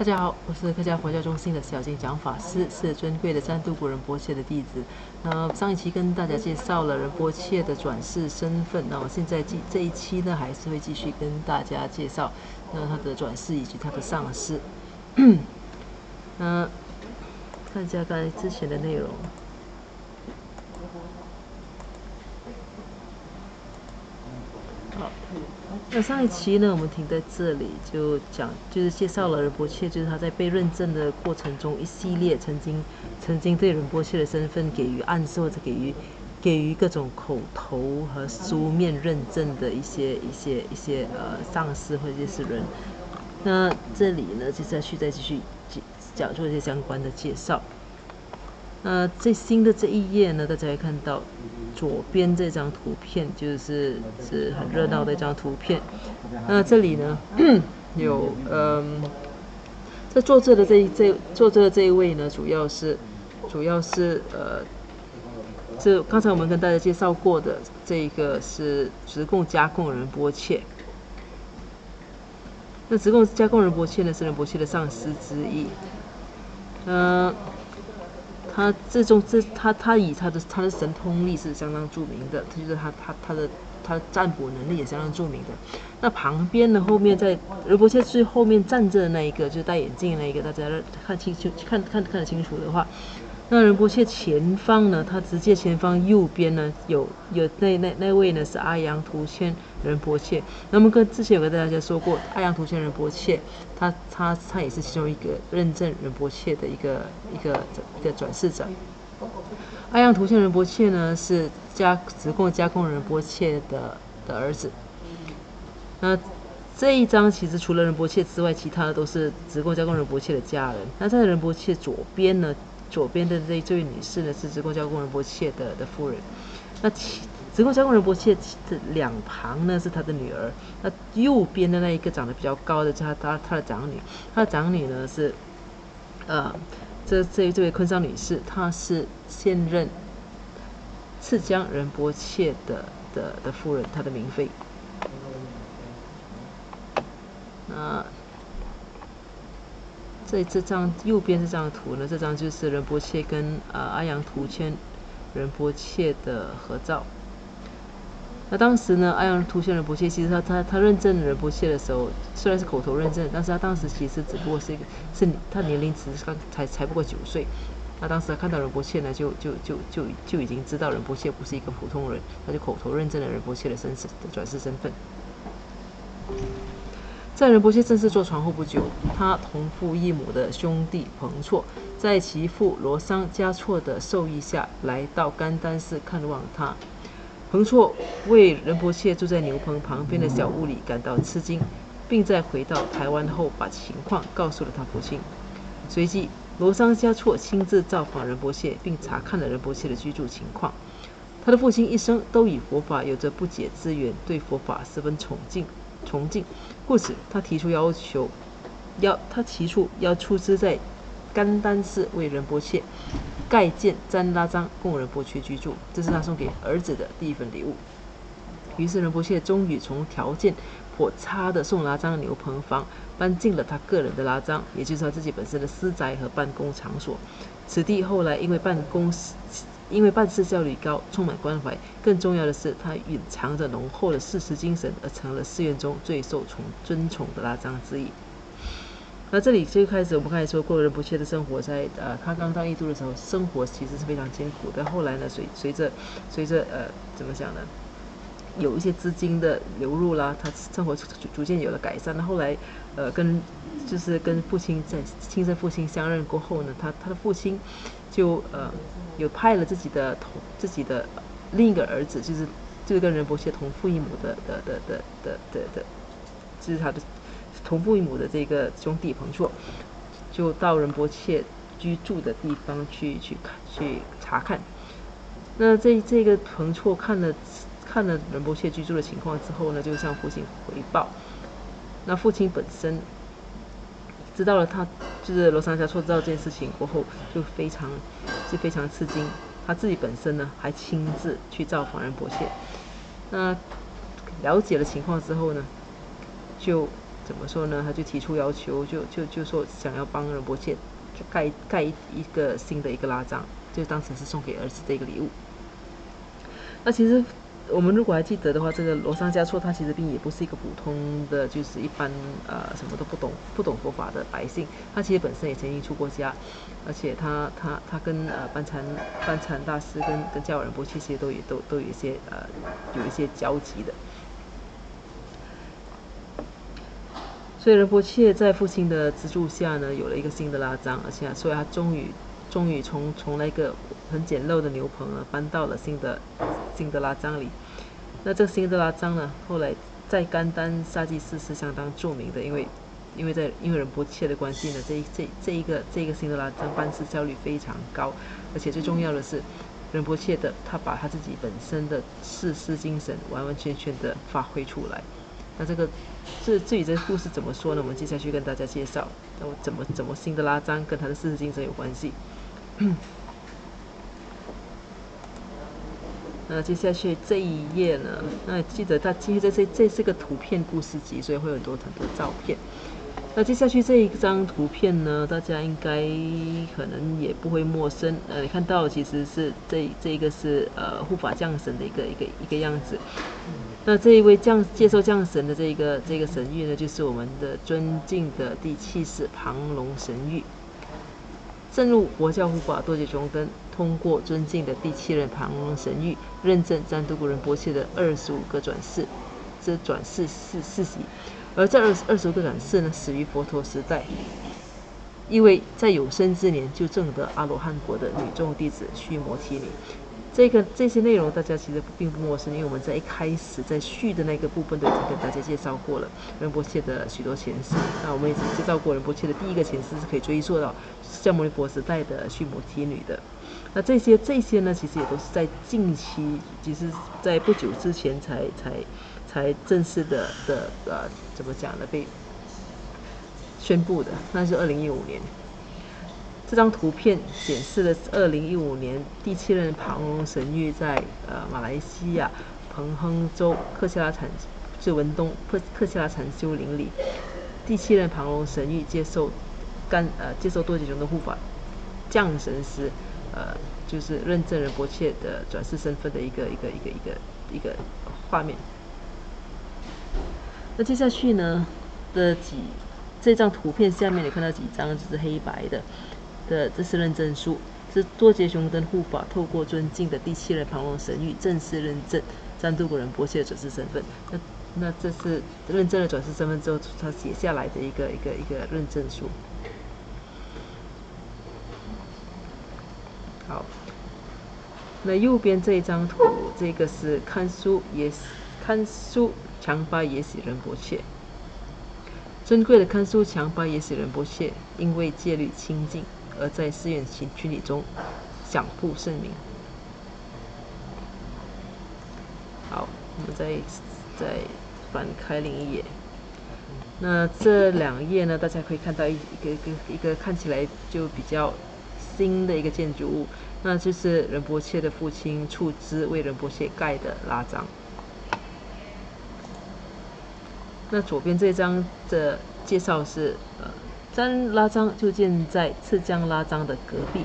大家好，我是客家佛教中心的小金讲法师，是尊贵的占度古仁波切的弟子。上一期跟大家介绍了仁波切的转世身份，那我现在这一期呢，还是会继续跟大家介绍他的转世以及他的上师。看一下刚才之前的内容。好，那上一期呢，我们停在这里，就是介绍了仁波切，就是他在被认证的过程中一系列曾经对仁波切的身份给予暗示或者给予各种口头和书面认证的一些上师或者是人。那这里呢，就再继续讲做一些相关的介绍。最新的这一页呢，大家会看到左边这张图片，是很热闹的一张图片。那这里呢，有在作者的这一位呢，主要是这刚才我们跟大家介绍过的这一个是直贡加贡仁波切。那直贡加贡仁波切呢，是仁波切的上师之一。他以他的神通力是相当著名的，就是他的占卜能力也相当著名的。那旁边呢，后面在仁波切最后面站着的那一个，就是戴眼镜的那一个，大家看得清楚的话，那仁波切前方呢，他直接前方右边呢有那位呢是阿扬图谦仁波切。那么之前有跟大家说过，阿扬图谦仁波切，他也是其中一个认证仁波切的一个转世者。阿扬图谦仁波切呢是直贡加贡仁波切的儿子。那这一章其实除了仁波切之外，其他的都是直贡加贡仁波切的家人。那在仁波切左边的这位女士呢，是直贡加贡仁波切的夫人。那直贡加贡仁波切的两旁呢是他的女儿。那右边的那一个长得比较高的，就是他的长女。他的长女呢是这位昆桑女士，她是现任赤江仁波切的夫人，她的明妃。那这张右边这张图呢，这张就是仁波切跟阿扬图谦仁波切的合照。那当时呢，阿扬图谦仁波切其实他认证仁波切的时候，虽然是口头认证，但是他当时其实只不过是他年龄才不过9岁。那当时他看到仁波切呢，就已经知道仁波切不是一个普通人，他就口头认证了仁波切的转世身份。在仁波切正式坐船后不久，他同父异母的兄弟彭措，在其父罗桑嘉措的授意下，来到甘丹寺看望他。彭措为仁波切住在牛棚旁边的小屋里感到吃惊，并在回到台湾后把情况告诉了他父亲。随即，罗桑嘉措亲自造访仁波切，并查看了仁波切的居住情况。他的父亲一生都以佛法有着不解之缘，对佛法十分崇敬，故此他提出要出资在甘丹寺为仁波切盖建占拉章供仁波切居住，这是他送给儿子的第一份礼物。于是仁波切终于从条件颇差的送拉章牛棚房搬进了他个人的拉章，也就是他自己本身的私宅和办公场所。此地后来因为办事效率高，充满关怀，更重要的是，它蕴藏着浓厚的事实精神，而成了寺院中最受尊崇的拉章之一。那这里最开始我们刚才说过，仁波切的生活在他刚到印度的时候，生活其实是非常艰苦的。后来呢，随着怎么讲呢，有一些资金的流入啦，他生活逐渐有了改善。那后来跟父亲在亲生父亲相认过后呢，他的父亲就有派了自己的另一个儿子，就是跟仁波切同父异母的，就是他的同父异母的这个兄弟彭措，就到仁波切居住的地方去查看。那这个彭措看了仁波切居住的情况之后呢，就向父亲回报。那父亲本身知道了就是罗桑嘉措知道这件事情过后，就非常吃惊。他自己本身呢，还亲自去造访仁波切。那了解了情况之后呢，就怎么说呢？他就提出要求，就说想要帮仁波切盖一个新的一个拉章，就当成是送给儿子的一个礼物。那其实我们如果还记得的话，这个罗桑嘉措他其实并也不是一个普通的，就是一般什么都不懂佛法的百姓，他其实本身也曾经出过家，而且他跟班禅大师跟教仁波切其实都有一些有一些交集的。所以仁波切在父亲的资助下呢，有了一个新的拉章，而且所以他终于从那个很简陋的牛棚呢，搬到了新的拉章里。那这个新的拉章呢，后来在甘丹萨济寺是相当著名的，因为仁波切的关系呢，这一个新的拉章办事效率非常高，而且最重要的是，仁波切他把他自己本身的世师精神完完全全的发挥出来。那至于这个故事怎么说呢？我们接下去跟大家介绍，怎么新的拉章跟他的世师精神有关系。那接下去这一页呢？那记得其实这是个图片故事集，所以会有很多照片。那接下去这一张图片呢，大家应该可能也不会陌生。你看到的其实是这一个是护法降神的一个样子。那这一位接受降神的这个神谕呢，就是我们的尊敬的第7世庞龙神谕。正入佛教护法多杰雄登通过尊敬的第7任庞龙神谕，认证赞都古仁波切的25个转世，这转世世袭。而这25个转世呢，始于佛陀时代，一位在有生之年就证得阿罗汉果的女众弟子须摩提尼。这些内容大家其实并不陌生，因为我们在一开始在序的那个部分都已经跟大家介绍过了仁波切的许多前世。那我们也介绍过仁波切的第一个前世是可以追溯到释迦牟尼佛时代的须摩提女的。那这些呢，其实也都是在近期，其实在不久之前才正式的怎么讲呢？被宣布的，那是2015年。这张图片显示了2015年第7任庞龙神谕在马来西亚彭亨州克切拉文东克切拉禅修林里，第7任庞龙神谕接受多杰雄的护法降神时，就是认证仁波切的转世身份的一个画面。那接下去呢这张图片下面你看到几张就是黑白的这是认证书，这多杰雄登护法透过尊敬的第7任庞龙神谕正式认证赞都古仁波切的转世身份。那这是认证了转世身份之后，他写下来的一个认证书。好，那右边这一张图，这个是堪苏强巴耶喜仁波切。尊贵的堪苏强巴耶喜仁波切因为戒律清净，而在寺院群体中享布盛名。好，我们再翻开另一页。那这2页呢，大家可以看到一个看起来就比较新的一个建筑物，那就是仁波切的父亲出资为仁波切盖的拉章。那左边这张的介绍是，占拉章就建在次江拉章的隔壁。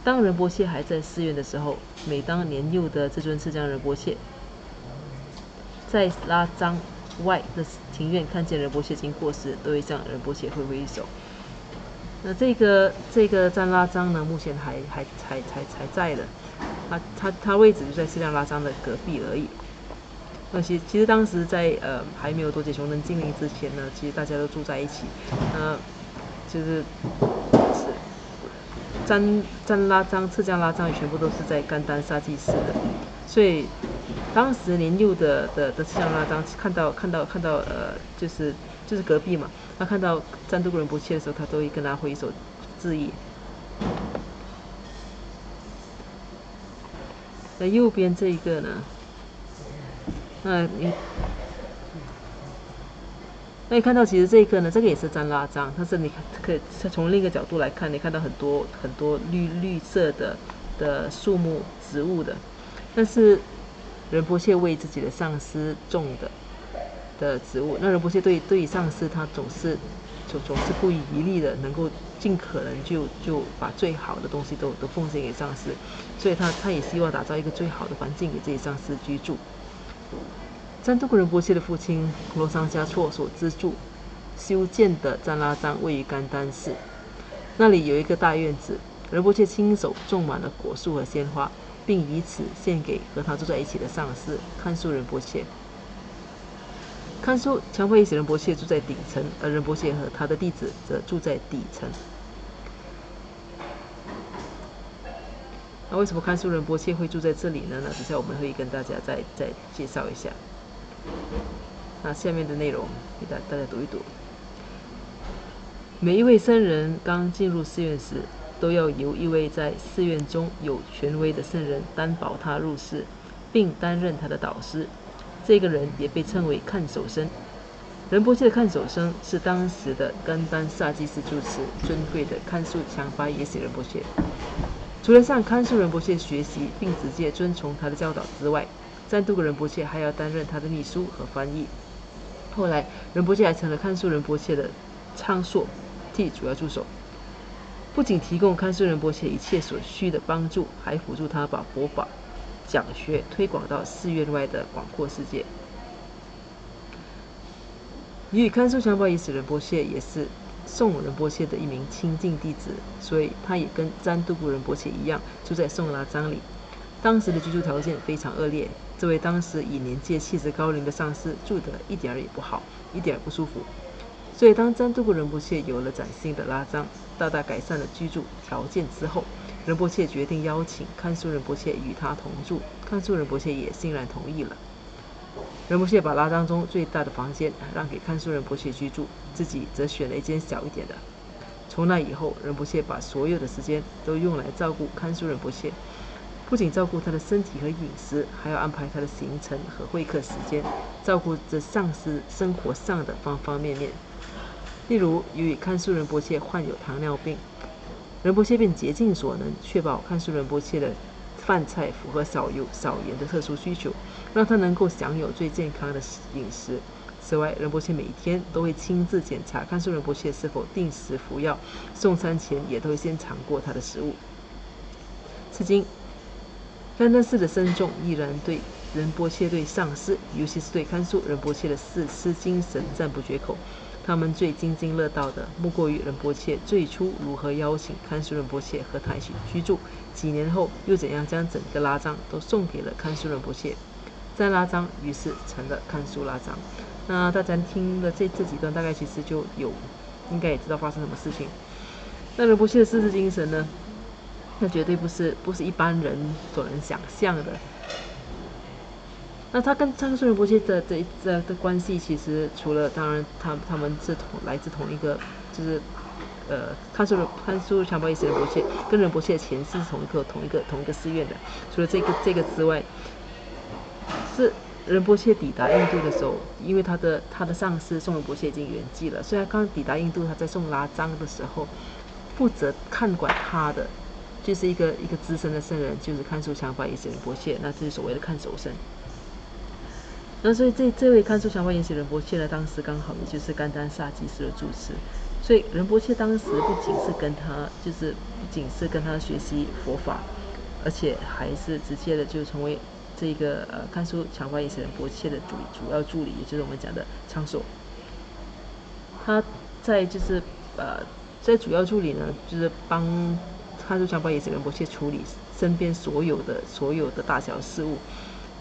当仁波切还在寺院的时候，每当年幼的这尊次江仁波切在拉章外的庭院看见仁波切经过时，都会向仁波切挥挥手。那这个占拉章呢，目前还在的，它位置就在次江拉章的隔壁而已。其实当时在还没有多杰雄登精灵之前呢，其实大家都住在一起，就是占拉章、次江拉章也全部都是在甘丹萨济寺的，所以当时年幼的次江拉章看到就是隔壁嘛，他看到赞都古仁波切的时候，他都会跟他挥手致意。那右边这一个呢？那你看到，其实这个呢，这个也是占拉章，但是你可以从另一个角度来看，你看到很多绿色的树木植物的，但是仁波切为自己的上师种的。的职务。那仁波切对于上师，他总是不遗余力的，能够尽可能就把最好的东西都奉献给上师，所以他也希望打造一个最好的环境给这些上师居住。占都古仁波切的父亲罗桑嘉措所资助修建的占拉藏位于甘丹寺，那里有一个大院子，仁波切亲手种满了果树和鲜花，并以此献给和他住在一起的上师堪苏仁波切。堪苏强迫伊斯仁波切住在顶层，而仁波切和他的弟子则住在底层。那为什么堪苏仁波切会住在这里呢？等下我们会跟大家再介绍一下。那下面的内容给大家读一读。每一位僧人刚进入寺院时，都要由一位在寺院中有权威的僧人担保他入寺，并担任他的导师。这个人也被称为看守僧。仁波切的看守僧是当时的甘丹萨基寺住持尊贵的堪苏强巴耶喜仁波切。除了向堪苏仁波切学习并直接遵从他的教导之外，占都古仁波切还要担任他的秘书和翻译。后来，仁波切还成了堪苏仁波切的昌硕替主要助手，不仅提供堪苏仁波切一切所需的帮助，还辅助他把佛法讲学推广到寺院外的广阔世界。由于堪苏强巴耶喜仁波切也是宋仁波切的一名亲近弟子，所以他也跟占都古仁波切一样住在宋拉藏里。当时的居住条件非常恶劣，这位当时已年届70高龄的上师住得一点儿也不好，一点儿不舒服。所以当占都古仁波切有了崭新的拉藏，大大改善了居住条件之后，仁波切决定邀请堪苏仁波切与他同住，堪苏仁波切也欣然同意了。仁波切把拉藏中最大的房间让给堪苏仁波切居住，自己则选了一间小一点的。从那以后，仁波切把所有的时间都用来照顾堪苏仁波切，不仅照顾他的身体和饮食，还要安排他的行程和会客时间，照顾着上师生活上的方方面面。例如，由于堪苏仁波切患有糖尿病，仁波切便竭尽所能确保堪苏仁波切的饭菜符合少油少盐的特殊需求，让他能够享有最健康的饮食。此外，仁波切每天都会亲自检查堪苏仁波切是否定时服药，送餐前也都会先尝过他的食物。至今，甘丹寺的僧众依然对仁波切对上师，尤其是对堪苏仁波切的誓师精神赞不绝口。他们最津津乐道的，莫过于仁波切最初如何邀请堪苏仁波切和他一起居住，几年后又怎样将整个拉藏都送给了堪苏仁波切。占拉藏于是成了堪苏拉藏。那大家听了这几段，大概其实就应该也知道发生什么事情。那仁波切的誓师精神呢？那绝对不是一般人所能想象的。那他跟堪苏仁波切的关系，其实除了当然他们是来自同一个，就是堪苏强巴耶喜仁波切跟仁波切的前世是同一个寺院的。除了这个之外，是仁波切抵达印度的时候，因为他的上师宋仁波切已经圆寂了，所以他刚抵达印度，他在宋拉藏的时候，负责看管他的就是一个资深的僧人，就是堪苏强巴耶喜仁波切，那这是所谓的看守僧。那所以这位堪苏强巴耶喜仁波切呢，当时刚好也就是甘丹萨基寺的住持，所以仁波切当时不仅是跟他学习佛法，而且还是直接的就成为这个堪苏强巴耶喜仁波切的主要助理，也就是我们讲的昌硕。他在主要助理呢，就是帮堪苏强巴耶喜仁波切处理身边所有的大小事务。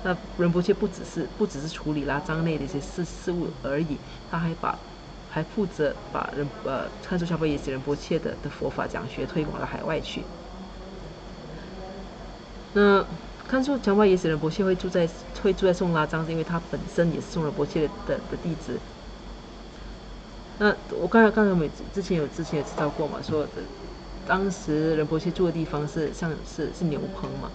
那仁波切不只是处理拉藏内的一些事务而已，他还负责把堪苏强巴耶喜仁波切的佛法讲学推广到海外去。那堪苏强巴耶喜仁波切会住在宋拉藏，是因为他本身也是宋仁波切的弟子。那我刚才我们之前有知道过嘛，说当时仁波切住的地方是牛棚嘛。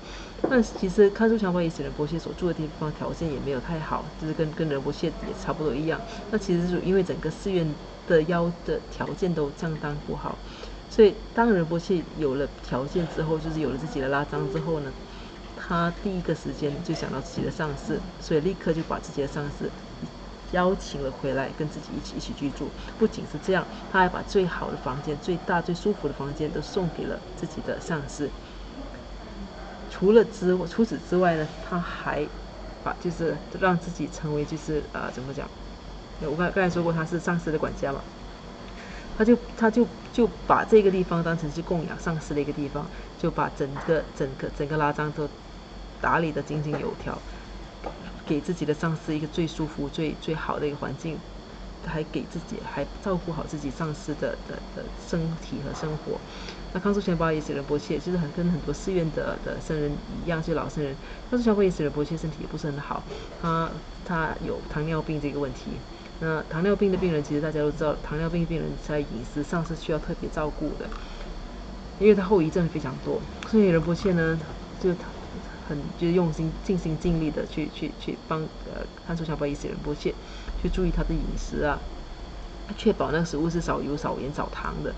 那其实堪苏强巴耶喜仁波切所住的地方条件也没有太好，就是跟仁波切也差不多一样。那其实是因为整个寺院的条件都相当不好，所以当仁波切有了条件之后，就是有了自己的拉藏之后呢，他第一个时间就想到自己的上师，所以立刻就把自己的上师邀请了回来跟自己一起居住。不仅是这样，他还把最好的房间、最大最舒服的房间都送给了自己的上司。除此之外呢，他还就是让自己成为怎么讲？我刚才说过他是上司的管家嘛，他就把这个地方当成是供养上司的一个地方，就把整个拉章都打理得井井有条，给自己的上司一个最舒服、最好的一个环境，还照顾好自己上司的身体和生活。那康苏强巴耶洗仁波切就是跟很多寺院的僧人一样，就是老僧人。康苏强巴耶洗仁波切身体也不是很好，他有糖尿病这个问题。那糖尿病的病人其实大家都知道，糖尿病病人在饮食上是需要特别照顾的，因为他后遗症非常多。所以仁波切呢，就是用心尽心尽力的去帮康苏强巴耶洗仁波切去注意他的饮食啊，确保那个食物是少油、少盐、少糖的。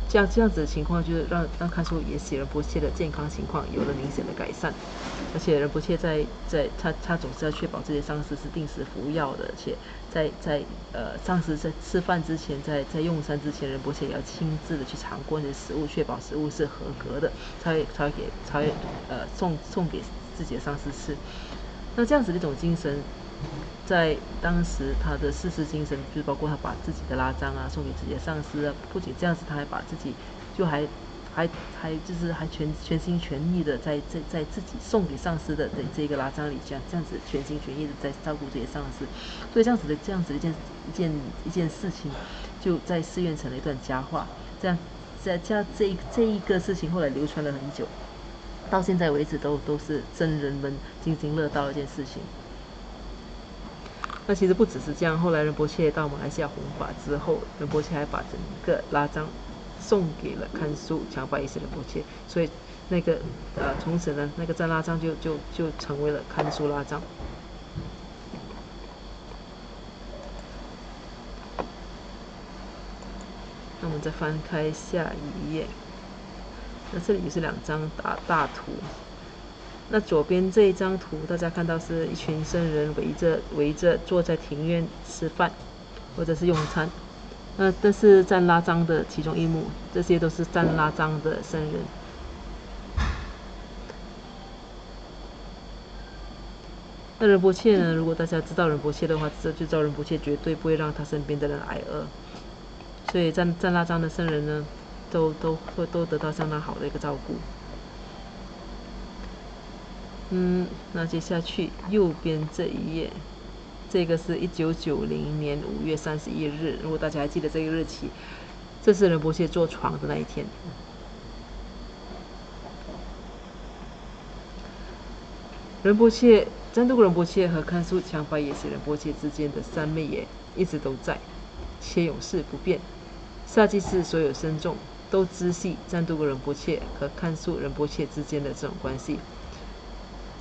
这样子的情况，就是让看出也洗仁波切的健康情况有了明显的改善。而且仁波切他总是要确保这些上司是定时服药的，而且在上司在吃饭之前，在用餐之前，仁波切也要亲自的去尝过这些食物，确保食物是合格的，才会送给自己的上司吃。那这样子的一种精神，在当时他的世精神，就是包括他把自己的拉章啊送给自己的上司啊，不仅这样子，他还把自己还全心全意的在自己送给上司的这个拉章里，这样子全心全意的在照顾这些上司。所以这样子的一件事情，就在寺院成了一段佳话。这一个事情后来流传了很久，到现在为止都是僧人们津津乐道的一件事情。那其实不只是这样，后来仁波切到马来西亚弘法之后，仁波切还把整个拉章送给了看苏强巴耶洗仁波切，所以那个从此呢，那个赞拉章就成为了看苏拉章。那我们再翻开下一页，那这里也是2张大图。那左边这一张图，大家看到是一群僧人围着坐在庭院吃饭，或者是用餐。这是赞拉章的其中一幕，这些都是赞拉章的僧人。那仁波切呢？如果大家知道仁波切的话，就知道仁波切绝对不会让他身边的人挨饿，所以赞拉章的僧人呢，都得到相当好的一个照顾。那接下去右边这一页，这个是1990年5月31日，如果大家还记得这个日期，这是仁波切坐床的那一天。赞都仁波切和看苏强巴耶洗仁波切之间的三昧也一直都在，且永世不变。萨基寺所有僧众都知悉赞都仁波切和看苏仁波切之间的这种关系。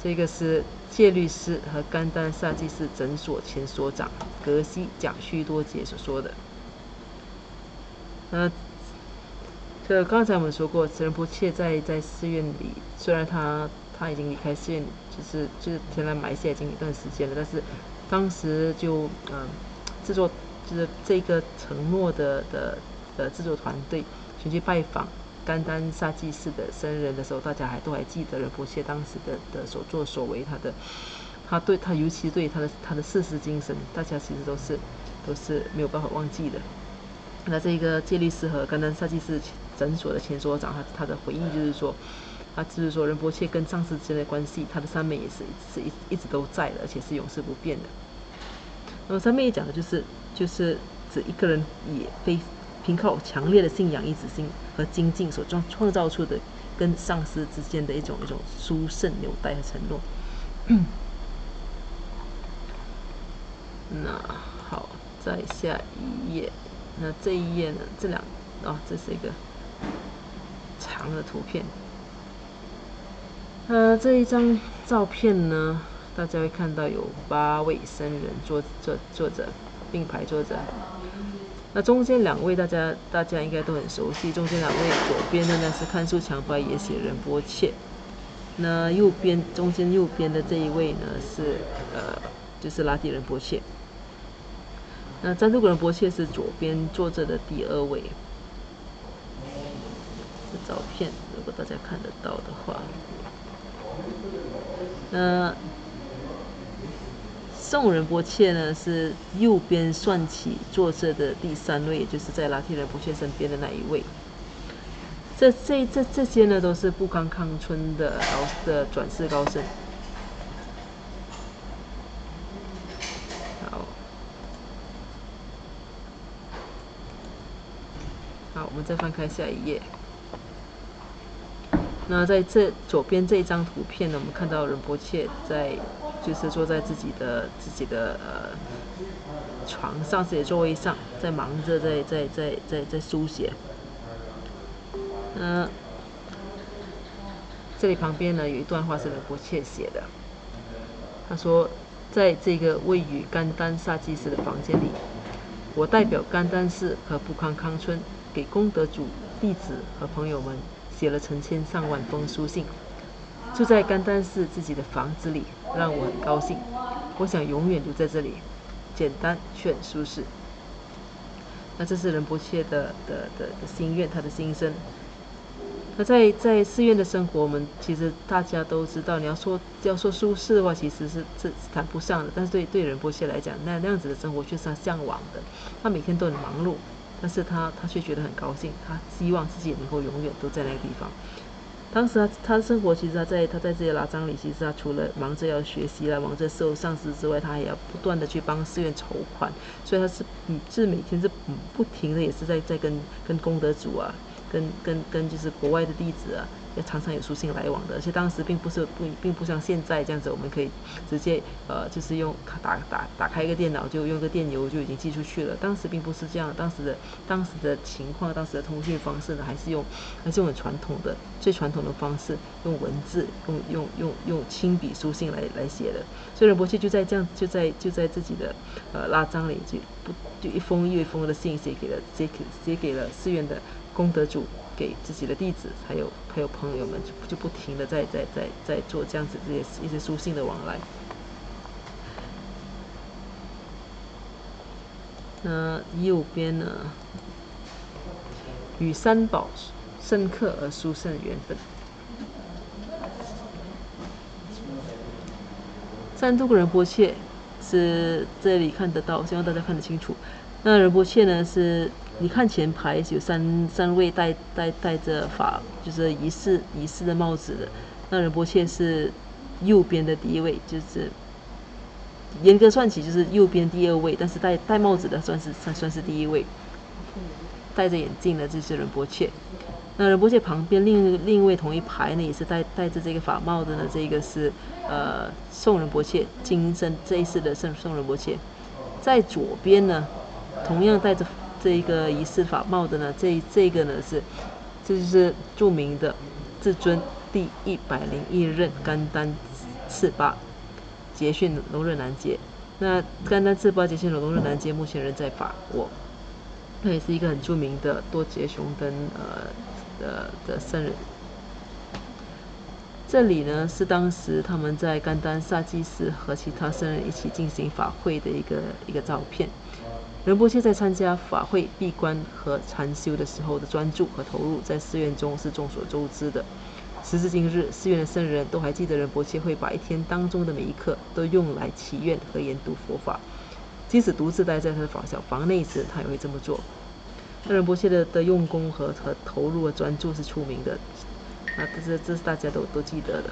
这个是戒律师和甘丹萨基寺诊所前所长格西蒋须多杰所说的。刚才我们说过，仁波切在寺院里，虽然他已经离开寺院，就是前来马来西亚已经一段时间了，但是当时就制作就是这个承诺的制作团队前去拜访甘丹萨基寺的僧人的时候，大家都还记得仁波切当时的所作所为，他尤其对他的世精神，大家其实都是没有办法忘记的。那这个戒律师和甘丹萨基寺诊所的前所长，他的回忆就是说，仁波切跟上司之间的关系，他的三昧也是一直都在的，而且是永世不变的。那么三昧讲的就是指一个人也非凭靠强烈的信仰、意志心和精进所创造出的跟上司之间的一种殊胜纽带和承诺。那好，再下一页。那这一页呢？这是一个长的图片。这一张照片呢，大家会看到有8位僧人坐着并排坐着。那中间2位大家应该都很熟悉，中间2位左边的呢是看苏强巴耶洗仁波切，那中间右边的这一位呢是就是拉蒂仁波切。那赞杜格仁波切是左边坐着的第2位。这照片如果大家看得到的话，宋仁波切呢是右边算起坐着的第3位，也就是在拉提仁波切身边的那一位。这些呢都是布康康村的转世高僧。好，我们再翻开下一页。那在左边这一张图片呢，我们看到仁波切就是坐在自己的床上，自己的座位上，在忙着在书写。这里旁边呢有一段话是仁波切写的，他说，在这个位于甘丹萨基寺的房间里，我代表甘丹寺和布康康村给功德主、弟子和朋友们写了成千上万封书信。住在甘丹寺自己的房子里，让我很高兴。我想永远留在这里，简单却很舒适。那这是仁波切的心愿，他的心声。那在寺院的生活，我们其实大家都知道，你要说舒适的话，其实是谈不上的。但是对仁波切来讲，那样子的生活却是他向往的。他每天都很忙碌，但是他却觉得很高兴。他希望自己也能够永远都在那个地方。当时他的生活，其实他在这些拉章里，其实他除了忙着要学习啦，忙着伺候上师之外，他也要不断的去帮寺院筹款。所以他是每天是不停的，也是在跟功德主啊。跟就是国外的弟子啊，也常常有书信来往的，而且当时并不像现在这样子，我们可以直接就是用打开一个电脑，就用个电邮就已经寄出去了。当时并不是这样，当时的情况，当时的通讯方式呢，还是用很最传统的方式，用文字，用亲笔书信来写的。所以仁波切就在自己的拉章里就一封又一封的信写给了寺院的功德主，给自己的弟子，还有朋友们，就不停的在做这样子一些书信的往来。右边呢，与三宝深刻而殊胜缘分。赞杜格仁波切是这里看得到，希望大家看得清楚。那仁波切呢是，你看前排有三位戴着就是仪式的帽子的。那仁波切是右边的第一位，就是严格算起就是右边第2位，但是戴帽子的算是第1位。戴着眼镜的就是仁波切。那仁波切旁边另一位同一排呢，也是戴着这个法帽的呢，这个是宋仁波切，今生这一世的宋仁波切。在左边呢，同样戴着这个仪式法帽的呢，这个呢这就是著名的至尊第101任甘丹赤巴杰逊龙热南杰。那甘丹赤巴杰逊龙热南杰目前人在法国，他也是一个很著名的多杰雄登的圣人。这里呢是当时他们在甘丹萨基寺和其他圣人一起进行法会的一个照片。仁波切在参加法会、闭关和禅修的时候的专注和投入，在寺院中是众所周知的。时至今日，寺院的圣人都还记得仁波切会把一天当中的每一刻都用来祈愿和研读佛法，即使独自待在他的小房内时，他也会这么做。那仁波切的用功和投入和专注是出名的，这是大家都记得的。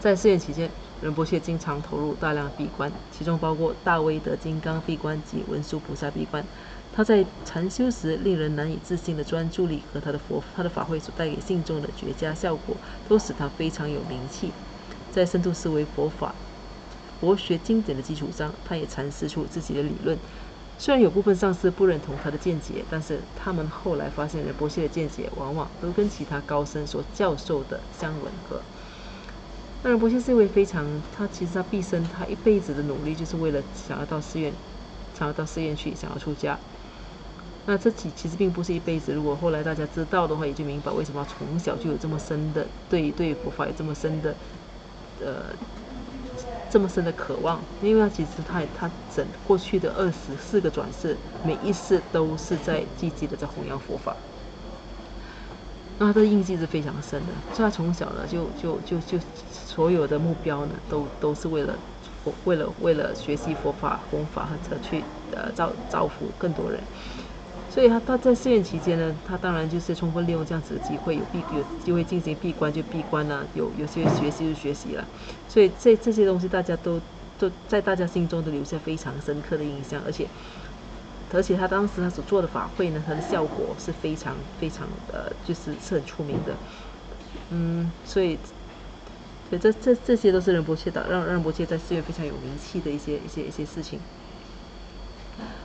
在寺院期间，仁波切经常投入大量闭关，其中包括大威德金刚闭关及文殊菩萨闭关。他在禅修时令人难以置信的专注力和他的法会所带给信众的绝佳效果，都使他非常有名气。在深度思维佛学经典的基础上，他也阐释出自己的理论。虽然有部分上师不认同他的见解，但是他们后来发现仁波切的见解往往都跟其他高僧所教授的相吻合。那仁波切是一位其实他毕生他一辈子的努力，就是为了想要到寺院去，想要出家。那这其实并不是一辈子，如果后来大家知道的话，也就明白为什么从小就有这么深的对佛法有这么深的这么深的渴望，因为他其实他整过去的24个转世，每一世都是在积极的在弘扬佛法。那他的印记是非常深的，所以他从小呢就所有的目标呢都是为了学习佛法、弘法和去造福更多人。所以他在寺院期间呢，他当然就是充分利用这样子的机会，有机会进行闭关就闭关啊，有些学习就学习了。所以这些东西大家都在大家心中都留下非常深刻的印象，而且他当时他所做的法会呢，它的效果是非常就是很出名的。所以这些都是仁波切让仁波切在寺院非常有名气的一些事情。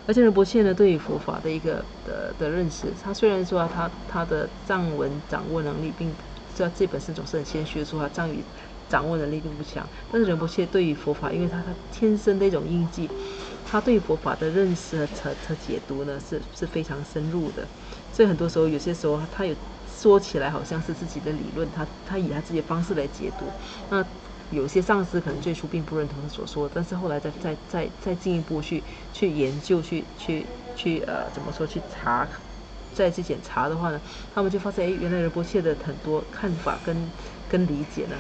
而且仁波切呢，对于佛法的一个的认识，他虽然说他的藏文掌握能力这本身总是很谦虚的说他藏语掌握能力并不强，但是仁波切对于佛法，因为他天生的一种印记，他对佛法的认识和解读呢是非常深入的，所以很多时候有些时候他有说起来好像是自己的理论，他以他自己的方式来解读。那有些上司可能最初并不认同他所说，但是后来再进一步去研究去怎么说去查，再去检查的话呢，他们就发现原来仁波切的很多看法跟理解呢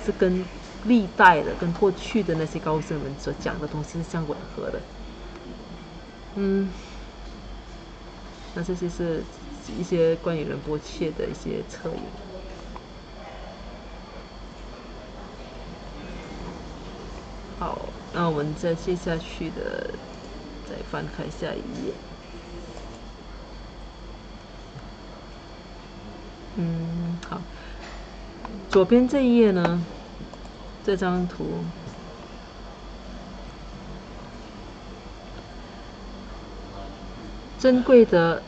是跟历代的跟过去的那些高僧们所讲的东西是相吻合的。那这些是一些关于仁波切的一些侧影。好，那我们再接下去的，再翻开下一页。好，左边这一页呢，这张图，珍贵的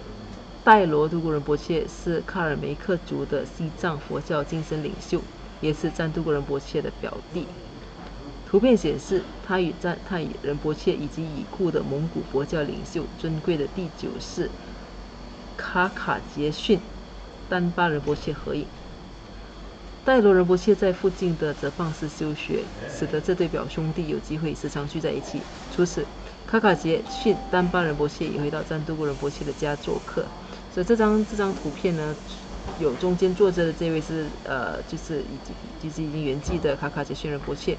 戴罗度古仁波切是卡尔梅克族的西藏佛教精神领袖，也是赞度古仁波切的表弟。图片显示，他与仁波切以及已故的蒙古佛教领袖尊贵的第9世卡卡杰逊丹巴仁波切合影。戴罗仁波切在附近的泽邦寺修学，使得这对表兄弟有机会时常聚在一起。除此，卡卡杰逊丹巴仁波切也会到赞都古仁波切的家做客。所以这张图片呢，有中间坐着的这位是就是已经圆寂的卡卡杰逊仁波切。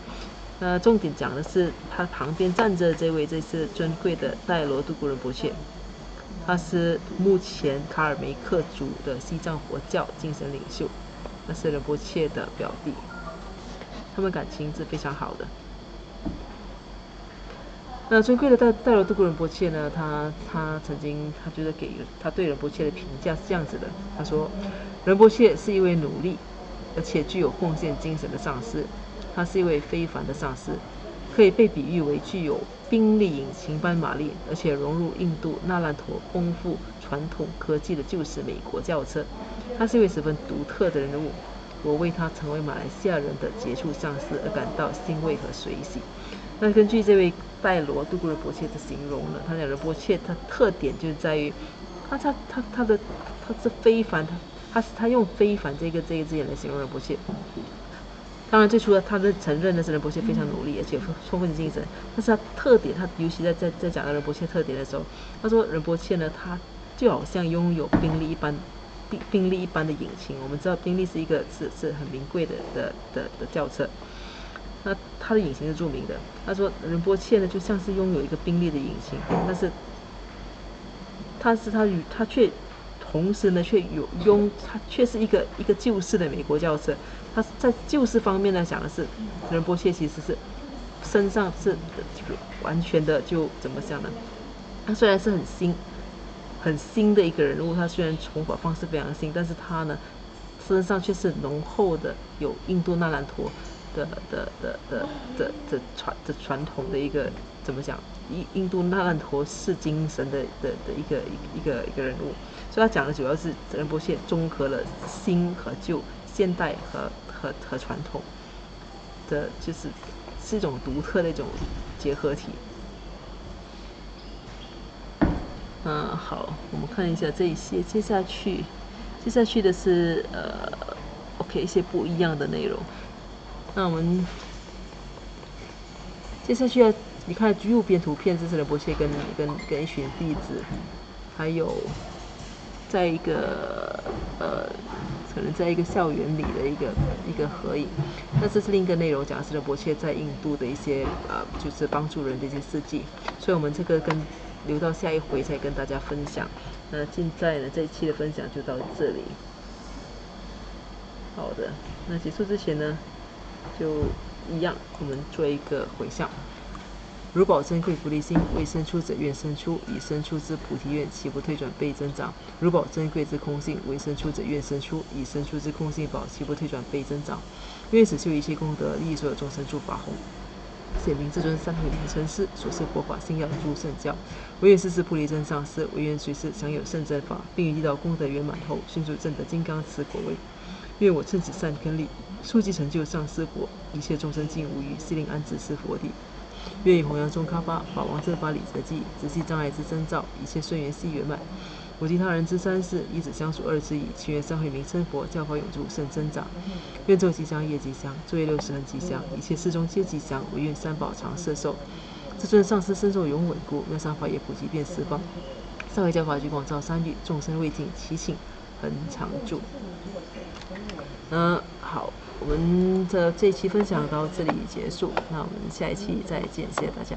重点讲的是他旁边站着这位，这是尊贵的戴罗度古仁波切，他是目前卡尔梅克族的西藏佛教精神领袖，那是仁波切的表弟，他们感情是非常好的。那尊贵的戴罗度古仁波切呢，他曾经他觉得他对仁波切的评价是这样子的，他说仁波切是一位努力而且具有奉献精神的上师。他是一位非凡的上师，可以被比喻为具有宾利引擎般马力，而且融入印度那烂陀丰富传统科技的旧式美国轿车。他是一位十分独特的人物，我为他成为马来西亚人的杰出上司而感到欣慰和随喜。那根据这位戴罗度古仁波切的形容呢，他讲仁波切他特点就是在于他是非凡，他用非凡这个字眼来形容仁波切。当然，最初他承认的是仁波切非常努力，而且充分精神。但是他特点，他尤其在讲到仁波切特点的时候，他说仁波切呢，他就好像拥有宾利一般的引擎。我们知道宾利是一个是很名贵的轿车，那他的引擎是著名的。他说仁波切呢，就像是拥有一个宾利的引擎，但是他却同时呢，他却是一个旧式的美国轿车。他在旧式方面呢，讲的是仁波切其实是身上是完全的就怎么讲呢？他虽然是很新的一个人物，他虽然弘法方式非常新，但是他呢身上却是浓厚的有印度那烂陀的传统的一个怎么讲？印度那烂陀式精神的一个人物。所以他讲的主要是仁波切综合了新和旧、现代和传统的，是一种独特的一种结合体。好，我们看一下这一些，接下去的是OK 一些不一样的内容。那我们接下去你看右边图片，这是仁波切跟一群弟子，还有在一个可能在一个校园里的一个合影。那这是另一个内容，讲的是仁波切在印度的一些就是帮助人的一些事迹。所以我们这个留到下一回再跟大家分享。那现在呢，这一期的分享就到这里。好的，那结束之前呢，就一样，我们做一个回向。如宝珍贵福利心，为生出者愿生出，以生出之菩提愿，其不退转倍增长。如宝珍贵之空性，为生出者愿生出，以生出之空性宝，其不退转倍增长。愿此修一切功德，利益所有众生诸法红。显明至尊三会名称是所示佛法心要诸圣教，唯愿世世菩提真上师，唯愿随时享有圣真法，并于地道功德圆满后，迅速证得金刚持果位。愿我趁此善根力，速即成就上师果，一切众生尽无余，悉令安置是佛地。愿以弘扬中喀巴法王正法理则记，直系障碍之征兆，一切顺缘悉圆满。我及他人之三世，以子相属二之意，祈愿三会名称佛，教法永驻圣增长。愿昼吉祥，夜吉祥，昼夜60恒吉祥，一切事中皆吉祥。唯愿三宝常摄受，至尊上师身受永稳固，妙善法业普及遍十方。上回教法举广照三律，众生未尽，祈请恒常住。好，我们这一期分享到这里结束，那我们下一期再见，谢谢大家。